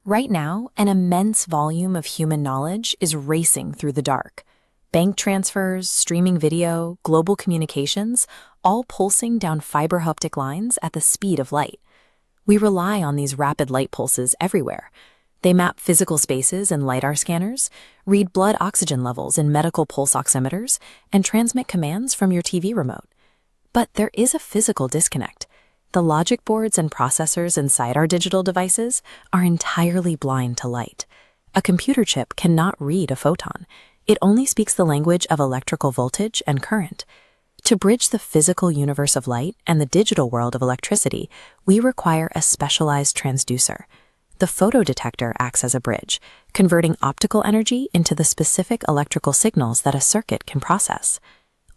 Right now, an immense volume of human knowledge is racing through the dark. Bank transfers, streaming video, global communications, all pulsing down fiber optic lines at the speed of light. We rely on these rapid light pulses everywhere. They map physical spaces in LiDAR scanners, read blood oxygen levels in medical pulse oximeters, and transmit commands from your TV remote. But there is a physical disconnect. The logic boards and processors inside our digital devices are entirely blind to light. A computer chip cannot read a photon. It only speaks the language of electrical voltage and current. To bridge the physical universe of light and the digital world of electricity, we require a specialized transducer. The photodetector acts as a bridge, converting optical energy into the specific electrical signals that a circuit can process.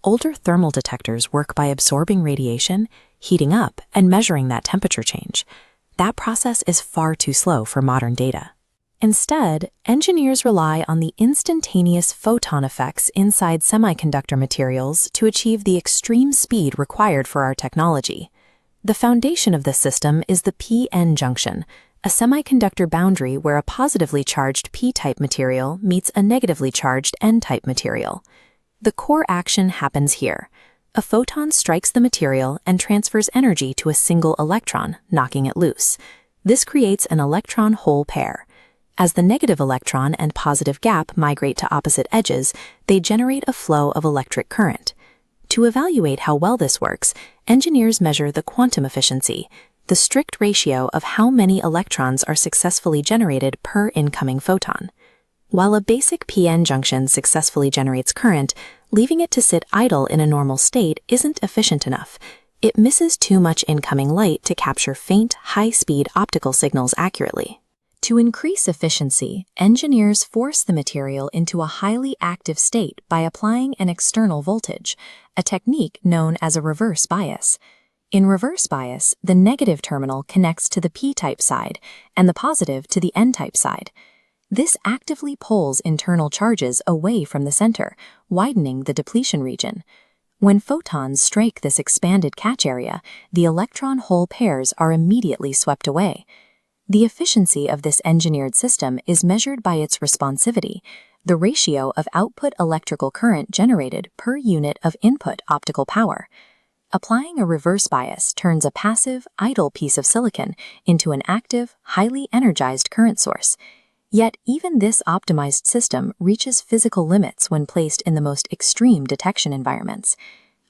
Older thermal detectors work by absorbing radiation, heating up, and measuring that temperature change. That process is far too slow for modern data. Instead, engineers rely on the instantaneous photon effects inside semiconductor materials to achieve the extreme speed required for our technology. The foundation of this system is the p-n junction, a semiconductor boundary where a positively charged p-type material meets a negatively charged n-type material. The core action happens here. A photon strikes the material and transfers energy to a single electron, knocking it loose. This creates an electron-hole pair. As the negative electron and positive gap migrate to opposite edges, they generate a flow of electric current. To evaluate how well this works, engineers measure the quantum efficiency, the strict ratio of how many electrons are successfully generated per incoming photon. While a basic p-n junction successfully generates current, leaving it to sit idle in a normal state isn't efficient enough. It misses too much incoming light to capture faint, high-speed optical signals accurately. To increase efficiency, engineers force the material into a highly active state by applying an external voltage, a technique known as a reverse bias. In reverse bias, the negative terminal connects to the p-type side and the positive to the n-type side. This actively pulls internal charges away from the center, widening the depletion region. When photons strike this expanded catch area, the electron-hole pairs are immediately swept away. The efficiency of this engineered system is measured by its responsivity, the ratio of output electrical current generated per unit of input optical power. Applying a reverse bias turns a passive, idle piece of silicon into an active, highly energized current source. Yet even this optimized system reaches physical limits when placed in the most extreme detection environments.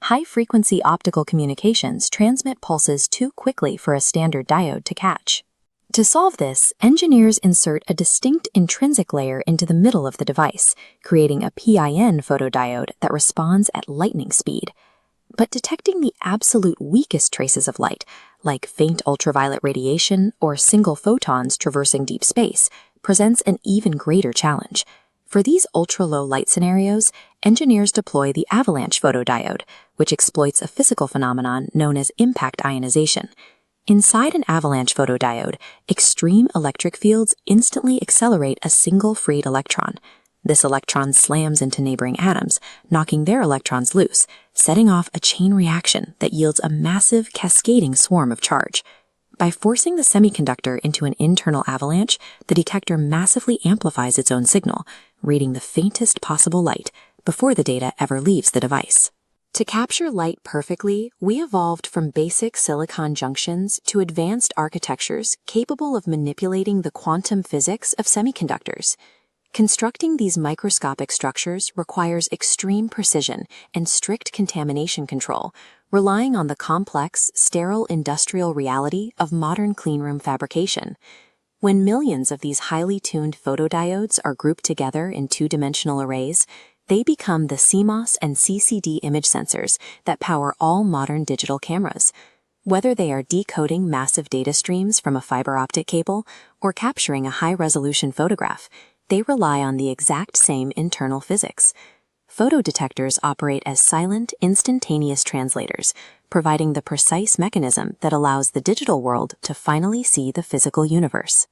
High-frequency optical communications transmit pulses too quickly for a standard diode to catch. To solve this, engineers insert a distinct intrinsic layer into the middle of the device, creating a PIN photodiode that responds at lightning speed. But detecting the absolute weakest traces of light, like faint ultraviolet radiation or single photons traversing deep space, presents an even greater challenge. For these ultra-low light scenarios, engineers deploy the avalanche photodiode, which exploits a physical phenomenon known as impact ionization. Inside an avalanche photodiode, extreme electric fields instantly accelerate a single freed electron. This electron slams into neighboring atoms, knocking their electrons loose, setting off a chain reaction that yields a massive, cascading swarm of charge. By forcing the semiconductor into an internal avalanche, the detector massively amplifies its own signal, reading the faintest possible light before the data ever leaves the device. To capture light perfectly, we evolved from basic silicon junctions to advanced architectures capable of manipulating the quantum physics of semiconductors. Constructing these microscopic structures requires extreme precision and strict contamination control, relying on the complex, sterile industrial reality of modern cleanroom fabrication. When millions of these highly tuned photodiodes are grouped together in two-dimensional arrays, they become the CMOS and CCD image sensors that power all modern digital cameras. Whether they are decoding massive data streams from a fiber optic cable or capturing a high-resolution photograph, they rely on the exact same internal physics. Photodetectors operate as silent, instantaneous translators, providing the precise mechanism that allows the digital world to finally see the physical universe.